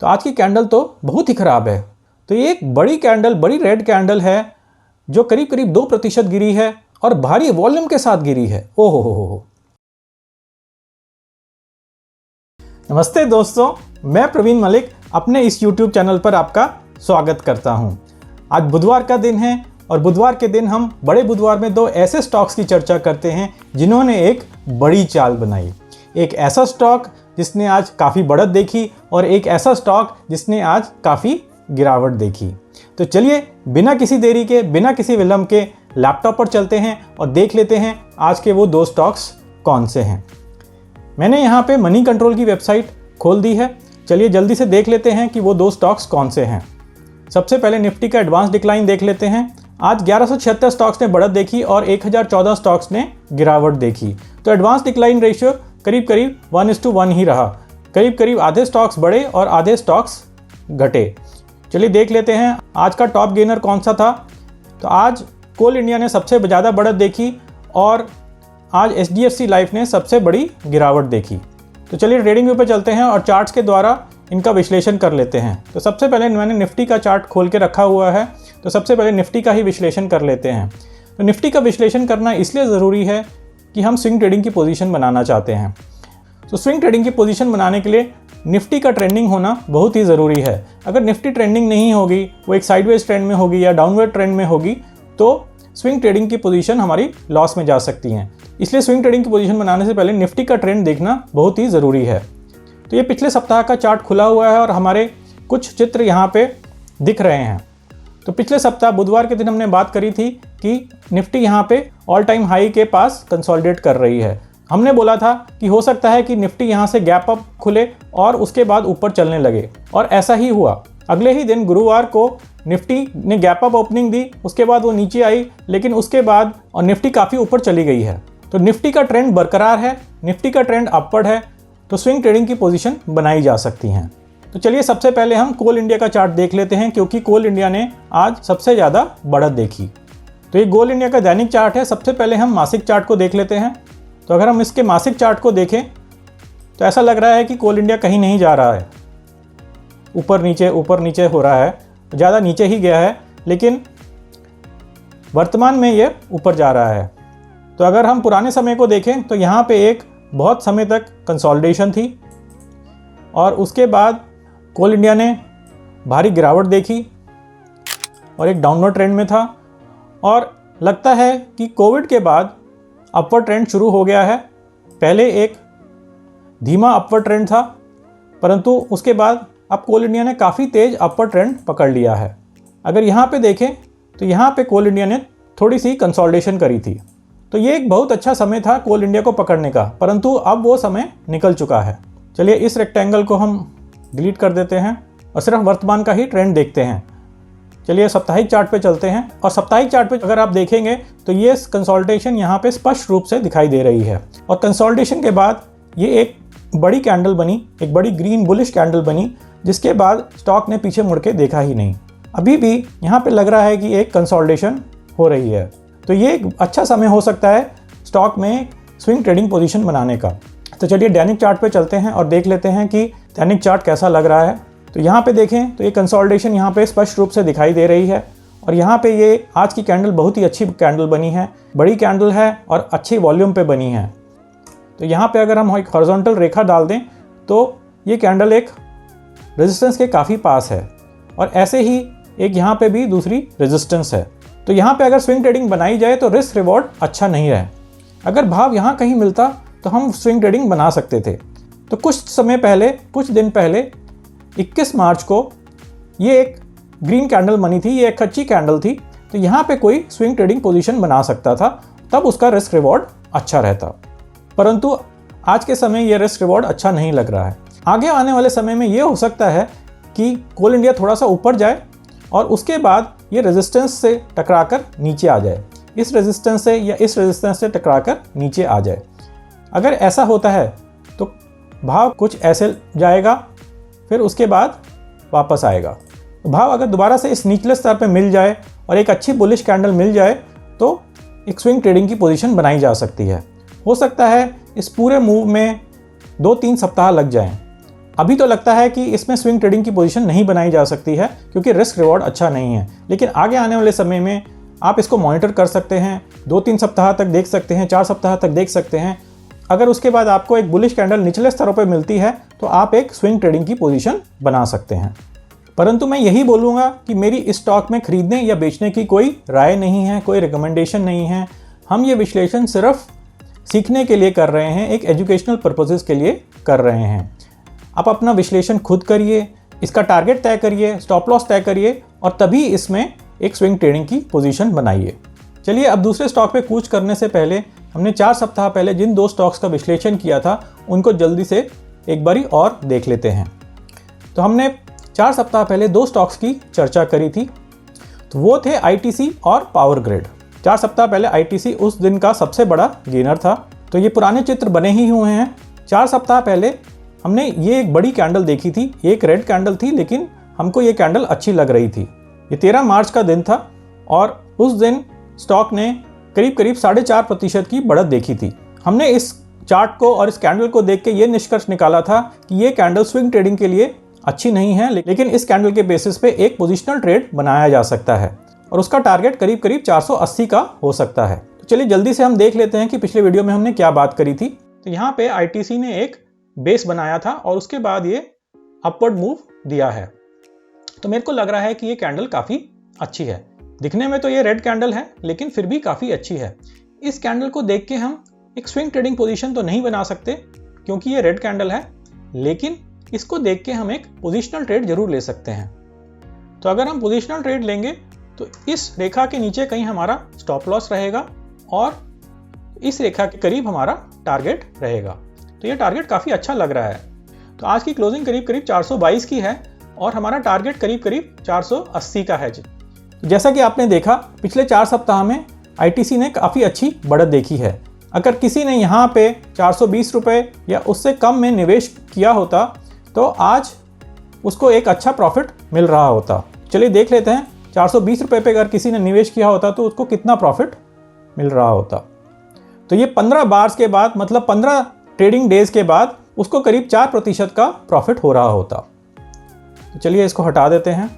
तो आज की कैंडल तो बहुत ही ख़राब है। तो ये एक बड़ी कैंडल, बड़ी रेड कैंडल है जो करीब करीब 2% गिरी है और भारी वॉल्यूम के साथ गिरी है। ओहो हो। नमस्ते दोस्तों, मैं प्रवीण मलिक अपने इस YouTube चैनल पर आपका स्वागत करता हूं। आज बुधवार का दिन है और बुधवार के दिन हम बड़े बुधवार में दो ऐसे स्टॉक्स की चर्चा करते हैं जिन्होंने एक बड़ी चाल बनाई। एक ऐसा स्टॉक जिसने आज काफ़ी बढ़त देखी और एक ऐसा स्टॉक जिसने आज काफ़ी गिरावट देखी। तो चलिए बिना किसी देरी के, बिना किसी विलंब के लैपटॉप पर चलते हैं और देख लेते हैं आज के वो दो स्टॉक्स कौन से हैं। मैंने यहाँ पे मनी कंट्रोल की वेबसाइट खोल दी है। चलिए जल्दी से देख लेते हैं कि वो दो स्टॉक्स कौन से हैं। सबसे पहले निफ्टी का एडवांस डिक्लाइन देख लेते हैं। आज 1176 स्टॉक्स ने बढ़त देखी और 1014 स्टॉक्स ने गिरावट देखी। तो एडवांस डिक्लाइन रेशियो करीब करीब 1:1 ही रहा। करीब करीब आधे स्टॉक्स बढ़े और आधे स्टॉक्स घटे। चलिए देख लेते हैं आज का टॉप गेनर कौन सा था। तो आज कोल इंडिया ने सबसे ज़्यादा बढ़त देखी और आज HDFC लाइफ ने सबसे बड़ी गिरावट देखी। तो चलिए ट्रेडिंग व्यू पे चलते हैं और चार्ट्स के द्वारा इनका विश्लेषण कर लेते हैं। तो सबसे पहले मैंने निफ्टी का चार्ट खोल के रखा हुआ है, तो सबसे पहले निफ्टी का ही विश्लेषण कर लेते हैं। तो निफ्टी का विश्लेषण करना इसलिए ज़रूरी है कि हम स्विंग ट्रेडिंग की पोजीशन बनाना चाहते हैं। तो स्विंग ट्रेडिंग की पोजीशन बनाने के लिए निफ्टी का ट्रेंडिंग होना बहुत ही ज़रूरी है। अगर निफ्टी ट्रेंडिंग नहीं होगी, वो एक साइडवेज ट्रेंड में होगी या डाउनवर्ड ट्रेंड में होगी, तो स्विंग ट्रेडिंग की पोजीशन हमारी लॉस में जा सकती हैं। इसलिए स्विंग ट्रेडिंग की पोजीशन बनाने से पहले निफ्टी का ट्रेंड देखना बहुत ही ज़रूरी है। तो ये पिछले सप्ताह का चार्ट खुला हुआ है और हमारे कुछ चित्र यहाँ पे दिख रहे हैं। तो पिछले सप्ताह बुधवार के दिन हमने बात करी थी कि निफ्टी यहाँ पे ऑल टाइम हाई के पास कंसोलिडेट कर रही है। हमने बोला था कि हो सकता है कि निफ्टी यहाँ से गैप अप खुले और उसके बाद ऊपर चलने लगे, और ऐसा ही हुआ। अगले ही दिन गुरुवार को निफ्टी ने गैप अप ओपनिंग दी, उसके बाद वो नीचे आई, लेकिन उसके बाद और निफ्टी काफ़ी ऊपर चली गई है। तो निफ्टी का ट्रेंड बरकरार है, निफ्टी का ट्रेंड अपवर्ड है, तो स्विंग ट्रेडिंग की पोजीशन बनाई जा सकती हैं। तो चलिए सबसे पहले हम कोल इंडिया का चार्ट देख लेते हैं, क्योंकि कोल इंडिया ने आज सबसे ज़्यादा बढ़त देखी। तो ये कोल इंडिया का दैनिक चार्ट है। सबसे पहले हम मासिक चार्ट को देख लेते हैं। तो अगर हम इसके मासिक चार्ट को देखें तो ऐसा लग रहा है कि कोल इंडिया कहीं नहीं जा रहा है, ऊपर नीचे हो रहा है, ज़्यादा नीचे ही गया है, लेकिन वर्तमान में ये ऊपर जा रहा है। तो अगर हम पुराने समय को देखें तो यहाँ पे एक बहुत समय तक कंसोलिडेशन थी और उसके बाद कोल इंडिया ने भारी गिरावट देखी और एक डाउनवर्ड ट्रेंड में था, और लगता है कि कोविड के बाद अपवर्ड ट्रेंड शुरू हो गया है। पहले एक धीमा अपवर्ड ट्रेंड था, परंतु उसके बाद अब कोल इंडिया ने काफ़ी तेज़ अपवर्ड ट्रेंड पकड़ लिया है। अगर यहाँ पे देखें तो यहाँ पे कोल इंडिया ने थोड़ी सी कंसोलिडेशन करी थी। तो ये एक बहुत अच्छा समय था कोल इंडिया को पकड़ने का, परंतु अब वो समय निकल चुका है। चलिए इस रेक्टेंगल को हम डिलीट कर देते हैं और सिर्फ वर्तमान का ही ट्रेंड देखते हैं। चलिए साप्ताहिक चार्ट पे चलते हैं, और साप्ताहिक चार्ट पे अगर आप देखेंगे तो ये कंसोलिडेशन यहाँ पे स्पष्ट रूप से दिखाई दे रही है। और कंसोलिडेशन के बाद ये एक बड़ी कैंडल बनी, एक बड़ी ग्रीन बुलिश कैंडल बनी, जिसके बाद स्टॉक ने पीछे मुड़ के देखा ही नहीं। अभी भी यहाँ पे लग रहा है कि एक कंसोलिडेशन हो रही है। तो ये एक अच्छा समय हो सकता है स्टॉक में स्विंग ट्रेडिंग पोजीशन बनाने का। तो चलिए दैनिक चार्ट पे चलते हैं और देख लेते हैं कि दैनिक चार्ट कैसा लग रहा है। तो यहाँ पे देखें तो ये कंसोलिडेशन यहाँ पे स्पष्ट रूप से दिखाई दे रही है, और यहाँ पे ये आज की कैंडल बहुत ही अच्छी कैंडल बनी है, बड़ी कैंडल है और अच्छी वॉल्यूम पे बनी है। तो यहाँ पे अगर हम एक हॉरिजॉन्टल रेखा डाल दें तो ये कैंडल एक रेजिस्टेंस के काफ़ी पास है, और ऐसे ही एक यहाँ पे भी दूसरी रेजिस्टेंस है। तो यहाँ पे अगर स्विंग ट्रेडिंग बनाई जाए तो रिस्क रिवॉर्ड अच्छा नहीं है। अगर भाव यहाँ कहीं मिलता तो हम स्विंग ट्रेडिंग बना सकते थे। तो कुछ दिन पहले 21 मार्च को ये एक ग्रीन कैंडल बनी थी, ये एक अच्छी कैंडल थी, तो यहाँ पे कोई स्विंग ट्रेडिंग पोजीशन बना सकता था, तब उसका रिस्क रिवॉर्ड अच्छा रहता। परंतु आज के समय ये रिस्क रिवॉर्ड अच्छा नहीं लग रहा है। आगे आने वाले समय में ये हो सकता है कि कोल इंडिया थोड़ा सा ऊपर जाए और उसके बाद ये रेजिस्टेंस से टकराकर नीचे आ जाए, इस रेजिस्टेंस से या इस रेजिस्टेंस से टकराकर नीचे आ जाए। अगर ऐसा होता है तो भाव कुछ ऐसे जाएगा, फिर उसके बाद वापस आएगा। तो भाव अगर दोबारा से इस निचले स्तर पर मिल जाए और एक अच्छी बुलिश कैंडल मिल जाए तो एक स्विंग ट्रेडिंग की पोजीशन बनाई जा सकती है। हो सकता है इस पूरे मूव में 2-3 सप्ताह लग जाएं, अभी तो लगता है कि इसमें स्विंग ट्रेडिंग की पोजीशन नहीं बनाई जा सकती है क्योंकि रिस्क रिवॉर्ड अच्छा नहीं है, लेकिन आगे आने वाले समय में आप इसको मॉनिटर कर सकते हैं, 2-3 सप्ताह तक देख सकते हैं, 4 सप्ताह तक देख सकते हैं। अगर उसके बाद आपको एक बुलिश कैंडल निचले स्तरों पर मिलती है तो आप एक स्विंग ट्रेडिंग की पोजीशन बना सकते हैं। परंतु मैं यही बोलूँगा कि मेरी इस स्टॉक में खरीदने या बेचने की कोई राय नहीं है, कोई रिकमेंडेशन नहीं है। हम ये विश्लेषण सिर्फ सीखने के लिए कर रहे हैं, एक एजुकेशनल पर्पसेस के लिए कर रहे हैं। आप अपना विश्लेषण खुद करिए, इसका टारगेट तय करिए, स्टॉप लॉस तय करिए और तभी इसमें एक स्विंग ट्रेडिंग की पोजीशन बनाइए। चलिए अब दूसरे स्टॉक पे कूच करने से पहले हमने 4 सप्ताह पहले जिन 2 स्टॉक्स का विश्लेषण किया था उनको जल्दी से एक बारी और देख लेते हैं। तो हमने 4 सप्ताह पहले 2 स्टॉक्स की चर्चा करी थी, तो वो थे आईटीसी और पावर ग्रिड। 4 सप्ताह पहले आईटीसी उस दिन का सबसे बड़ा गेनर था। तो ये पुराने चित्र बने ही हुए हैं। 4 सप्ताह पहले हमने ये एक बड़ी कैंडल देखी थी, एक रेड कैंडल थी, लेकिन हमको ये कैंडल अच्छी लग रही थी। ये 13 मार्च का दिन था और उस दिन स्टॉक ने करीब 4.5% की बढ़त देखी थी। हमने इस चार्ट को और इस कैंडल को देख के ये निष्कर्ष निकाला था कि ये कैंडल स्विंग ट्रेडिंग के लिए अच्छी नहीं है, लेकिन इस कैंडल के बेसिस पे एक पोजिशनल ट्रेड बनाया जा सकता है और उसका टारगेट करीब 480 का हो सकता है। तो चलिए जल्दी से हम देख लेते हैं कि पिछले वीडियो में हमने क्या बात करी थी। तो यहाँ पे आईटीसी ने एक बेस बनाया था और उसके बाद ये अपवर्ड मूव दिया है। तो मेरे को लग रहा है कि ये कैंडल काफ़ी अच्छी है। दिखने में तो ये रेड कैंडल है लेकिन फिर भी काफ़ी अच्छी है। इस कैंडल को देख के हम एक स्विंग ट्रेडिंग पोजीशन तो नहीं बना सकते क्योंकि ये रेड कैंडल है, लेकिन इसको देख के हम एक पोजीशनल ट्रेड जरूर ले सकते हैं। तो अगर हम पोजीशनल ट्रेड लेंगे तो इस रेखा के नीचे कहीं हमारा स्टॉप लॉस रहेगा और इस रेखा के करीब हमारा टारगेट रहेगा। तो ये टारगेट काफ़ी अच्छा लग रहा है। तो आज की क्लोजिंग करीब 422 की है और हमारा टारगेट करीब 480 का है। जैसा कि आपने देखा पिछले 4 सप्ताह में आईटीसी ने काफ़ी अच्छी बढ़त देखी है। अगर किसी ने यहाँ पे 420 रुपये या उससे कम में निवेश किया होता तो आज उसको एक अच्छा प्रॉफिट मिल रहा होता। चलिए देख लेते हैं 420 रुपये पे अगर किसी ने निवेश किया होता तो उसको कितना प्रॉफिट मिल रहा होता। तो ये 15 बार्स के बाद, मतलब 15 ट्रेडिंग डेज के बाद उसको करीब 4% का प्रॉफिट हो रहा होता। तो चलिए इसको हटा देते हैं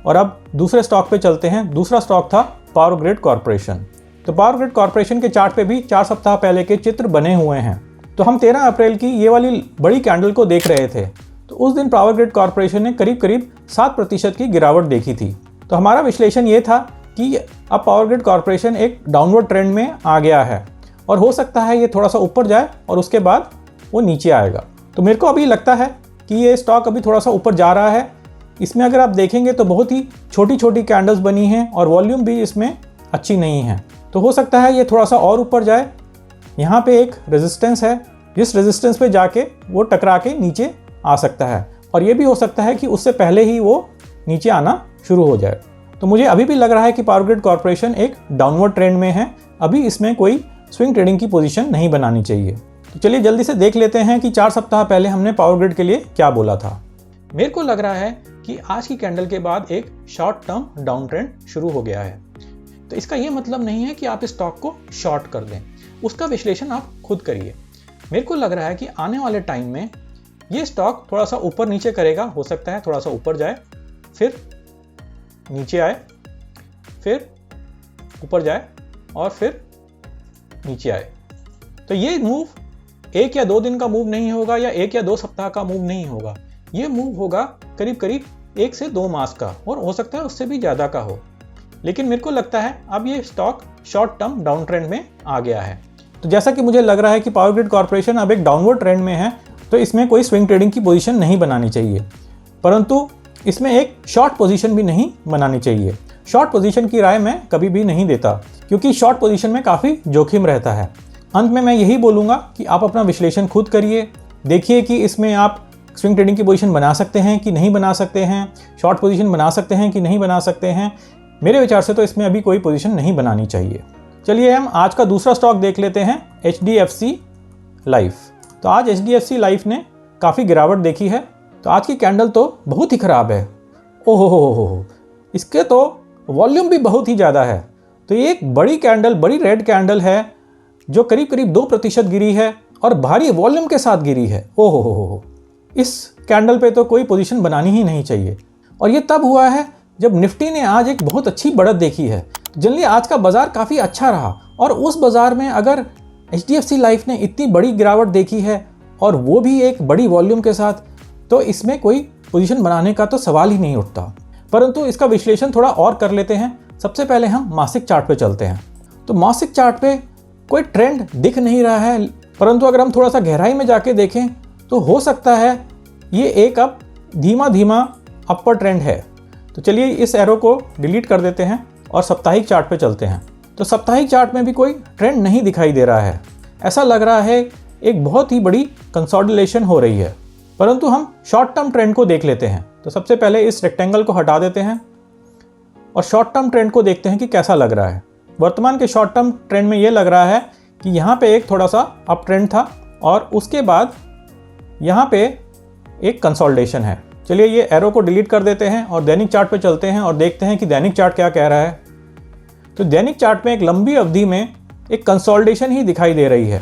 और अब दूसरे स्टॉक पे चलते हैं। दूसरा स्टॉक था पावर ग्रिड कॉर्पोरेशन। तो पावर ग्रिड कॉर्पोरेशन के चार्ट पे भी 4 सप्ताह पहले के चित्र बने हुए हैं। तो हम 13 अप्रैल की ये वाली बड़ी कैंडल को देख रहे थे। तो उस दिन पावर ग्रिड कॉर्पोरेशन ने करीब 7% की गिरावट देखी थी। तो हमारा विश्लेषण ये था कि अब पावर ग्रिड कॉर्पोरेशन एक डाउनवर्ड ट्रेंड में आ गया है और हो सकता है ये थोड़ा सा ऊपर जाए और उसके बाद वो नीचे आएगा। तो मेरे को अभी लगता है कि ये स्टॉक अभी थोड़ा सा ऊपर जा रहा है। इसमें अगर आप देखेंगे तो बहुत ही छोटी छोटी कैंडल्स बनी हैं और वॉल्यूम भी इसमें अच्छी नहीं है। तो हो सकता है ये थोड़ा सा और ऊपर जाए। यहाँ पे एक रेजिस्टेंस है, जिस रेजिस्टेंस पे जाके वो टकरा के नीचे आ सकता है और ये भी हो सकता है कि उससे पहले ही वो नीचे आना शुरू हो जाए। तो मुझे अभी भी लग रहा है कि पावर ग्रिड कॉर्पोरेशन एक डाउनवर्ड ट्रेंड में है। अभी इसमें कोई स्विंग ट्रेडिंग की पोजीशन नहीं बनानी चाहिए। तो चलिए जल्दी से देख लेते हैं कि 4 सप्ताह पहले हमने पावर ग्रिड के लिए क्या बोला था। मेरे को लग रहा है कि आज की कैंडल के बाद एक शॉर्ट टर्म डाउन ट्रेंड शुरू हो गया है। तो इसका ये मतलब नहीं है कि आप इस स्टॉक को शॉर्ट कर दें, उसका विश्लेषण आप खुद करिए। मेरे को लग रहा है कि आने वाले टाइम में ये स्टॉक थोड़ा सा ऊपर नीचे करेगा। हो सकता है थोड़ा सा ऊपर जाए, फिर नीचे आए, फिर ऊपर जाए और फिर नीचे आए। तो ये मूव 1 या 2 दिन का मूव नहीं होगा या 1 या 2 सप्ताह का मूव नहीं होगा। ये मूव होगा करीब 1 से 2 मास का और हो सकता है उससे भी ज़्यादा का हो। लेकिन मेरे को लगता है अब ये stock short term down trend में आ गया है। तो जैसा कि मुझे लग रहा है कि पावर ग्रिड कॉर्पोरेशन अब एक डाउनवर्ड ट्रेंड में है, तो इसमें कोई स्विंग ट्रेडिंग की पोजीशन नहीं बनानी चाहिए, परंतु इसमें एक शॉर्ट पोजीशन भी नहीं बनानी चाहिए। शॉर्ट पोजीशन की राय मैं कभी भी नहीं देता क्योंकि शॉर्ट पोजीशन में काफ़ी जोखिम रहता है। अंत में मैं यही बोलूँगा कि आप अपना विश्लेषण खुद करिए, देखिए कि इसमें आप स्विंग ट्रेडिंग की पोजीशन बना सकते हैं कि नहीं बना सकते हैं, शॉर्ट पोजीशन बना सकते हैं कि नहीं बना सकते हैं। मेरे विचार से तो इसमें अभी कोई पोजीशन नहीं बनानी चाहिए। चलिए हम आज का दूसरा स्टॉक देख लेते हैं, HDFC लाइफ। तो आज HDFC लाइफ ने काफ़ी गिरावट देखी है। तो आज की कैंडल तो बहुत ही ख़राब है। ओहो हो, इसके तो वॉल्यूम भी बहुत ही ज़्यादा है। तो ये एक बड़ी कैंडल, बड़ी रेड कैंडल है जो करीब 2% गिरी है और भारी वॉल्यूम के साथ गिरी है। ओहो हो, इस कैंडल पे तो कोई पोजीशन बनानी ही नहीं चाहिए। और ये तब हुआ है जब निफ्टी ने आज एक बहुत अच्छी बढ़त देखी है। जनरली आज का बाजार काफ़ी अच्छा रहा और उस बाजार में अगर HDFC लाइफ ने इतनी बड़ी गिरावट देखी है और वो भी एक बड़ी वॉल्यूम के साथ, तो इसमें कोई पोजीशन बनाने का तो सवाल ही नहीं उठता। परंतु इसका विश्लेषण थोड़ा और कर लेते हैं। सबसे पहले हम मासिक चार्ट पे चलते हैं। तो मासिक चार्ट पे कोई ट्रेंड दिख नहीं रहा है, परंतु अगर हम थोड़ा सा गहराई में जाके देखें तो हो सकता है ये एक अब धीमा धीमा अपर ट्रेंड है। तो चलिए इस एरो को डिलीट कर देते हैं और साप्ताहिक चार्ट पे चलते हैं। तो साप्ताहिक चार्ट में भी कोई ट्रेंड नहीं दिखाई दे रहा है। ऐसा लग रहा है एक बहुत ही बड़ी कंसोलिडेशन हो रही है। परंतु हम शॉर्ट टर्म ट्रेंड को देख लेते हैं। तो सबसे पहले इस रेक्टेंगल को हटा देते हैं और शॉर्ट टर्म ट्रेंड को देखते हैं कि कैसा लग रहा है। वर्तमान के शॉर्ट टर्म ट्रेंड में ये लग रहा है कि यहाँ पे एक थोड़ा सा अप ट्रेंड था और उसके बाद यहाँ पे एक कंसोलिडेशन है। चलिए ये एरो को डिलीट कर देते हैं और दैनिक चार्ट पे चलते हैं और देखते हैं कि दैनिक चार्ट क्या कह रहा है। तो दैनिक चार्ट में एक लंबी अवधि में एक कंसोलिडेशन ही दिखाई दे रही है।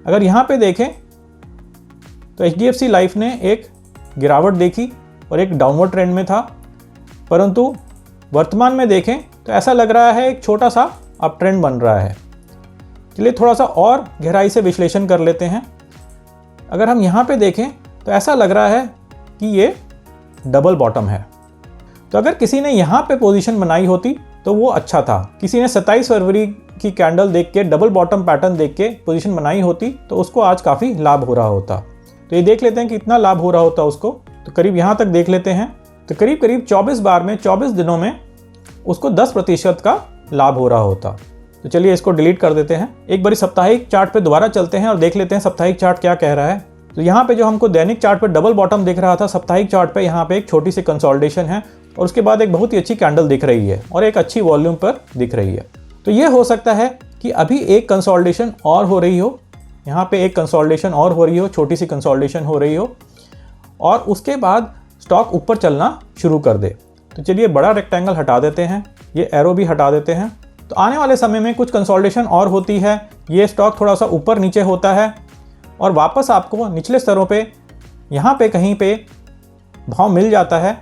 अगर यहाँ पे देखें तो HDFC लाइफ ने एक गिरावट देखी और एक डाउनवर्ड ट्रेंड में था, परंतु वर्तमान में देखें तो ऐसा लग रहा है एक छोटा सा अप ट्रेंड बन रहा है। चलिए थोड़ा सा और गहराई से विश्लेषण कर लेते हैं। अगर हम यहाँ पे देखें तो ऐसा लग रहा है कि ये डबल बॉटम है। तो अगर किसी ने यहाँ पे पोजीशन बनाई होती तो वो अच्छा था। किसी ने 27 फरवरी की कैंडल देख के, डबल बॉटम पैटर्न देख के पोजीशन बनाई होती तो उसको आज काफ़ी लाभ हो रहा होता। तो ये देख लेते हैं कि कितना लाभ हो रहा होता उसको। तो करीब यहाँ तक देख लेते हैं। तो करीब करीब 24 बार में 24 दिनों में उसको 10% का लाभ हो रहा होता। तो चलिए इसको डिलीट कर देते हैं। एक बारी साप्ताहिक चार्ट पे दोबारा चलते हैं और देख लेते हैं साप्ताहिक चार्ट क्या कह रहा है। तो यहाँ पे जो हमको दैनिक चार्ट पे डबल बॉटम दिख रहा था, साप्ताहिक चार्ट पे यहाँ पे एक छोटी सी कंसोलिडेशन है और उसके बाद एक बहुत ही अच्छी कैंडल दिख रही है और एक अच्छी वॉल्यूम पर दिख रही है। तो ये हो सकता है कि अभी एक कंसोलिडेशन और हो रही हो, यहाँ पे एक कंसोलिडेशन और हो रही हो, छोटी सी कंसोलिडेशन हो रही हो और उसके बाद स्टॉक ऊपर चलना शुरू कर दे। तो चलिए बड़ा रेक्टेंगल हटा देते हैं, ये एरो भी हटा देते हैं। तो आने वाले समय में कुछ कंसोलिडेशन और होती है, ये स्टॉक थोड़ा सा ऊपर नीचे होता है और वापस आपको निचले स्तरों पे यहाँ पे कहीं पे भाव मिल जाता है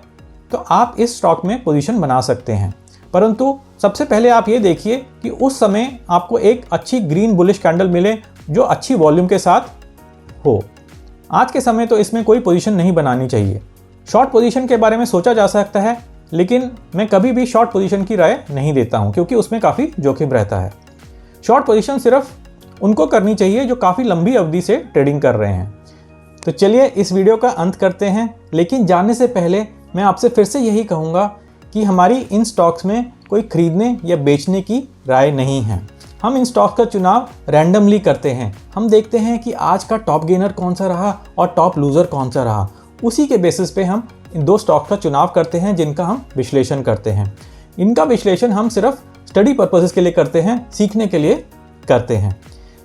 तो आप इस स्टॉक में पोजीशन बना सकते हैं। परंतु सबसे पहले आप ये देखिए कि उस समय आपको एक अच्छी ग्रीन बुलिश कैंडल मिले जो अच्छी वॉल्यूम के साथ हो। आज के समय तो इसमें कोई पोजीशन नहीं बनानी चाहिए। शॉर्ट पोजीशन के बारे में सोचा जा सकता है, लेकिन मैं कभी भी शॉर्ट पोजीशन की राय नहीं देता हूं क्योंकि उसमें काफ़ी जोखिम रहता है। शॉर्ट पोजीशन सिर्फ उनको करनी चाहिए जो काफ़ी लंबी अवधि से ट्रेडिंग कर रहे हैं। तो चलिए इस वीडियो का अंत करते हैं, लेकिन जाने से पहले मैं आपसे फिर से यही कहूँगा कि हमारी इन स्टॉक्स में कोई खरीदने या बेचने की राय नहीं है। हम इन स्टॉक्स का चुनाव रैंडमली करते हैं। हम देखते हैं कि आज का टॉप गेनर कौन सा रहा और टॉप लूज़र कौन सा रहा। उसी के बेसिस पे हम इन दो स्टॉक का चुनाव करते हैं जिनका हम विश्लेषण करते हैं। इनका विश्लेषण हम सिर्फ स्टडी पर्पसेस के लिए करते हैं, सीखने के लिए करते हैं।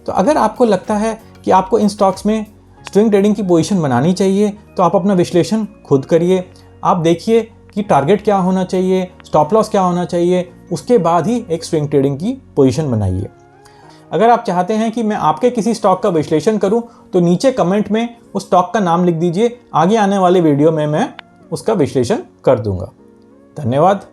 तो अगर आपको लगता है कि आपको इन स्टॉक्स में स्विंग ट्रेडिंग की पोजीशन बनानी चाहिए तो आप अपना विश्लेषण खुद करिए। आप देखिए कि टारगेट क्या होना चाहिए, स्टॉप लॉस क्या होना चाहिए, उसके बाद ही एक स्विंग ट्रेडिंग की पोजीशन बनाइए। अगर आप चाहते हैं कि मैं आपके किसी स्टॉक का विश्लेषण करूं तो नीचे कमेंट में उस स्टॉक का नाम लिख दीजिए। आगे आने वाले वीडियो में मैं उसका विश्लेषण कर दूंगा। धन्यवाद।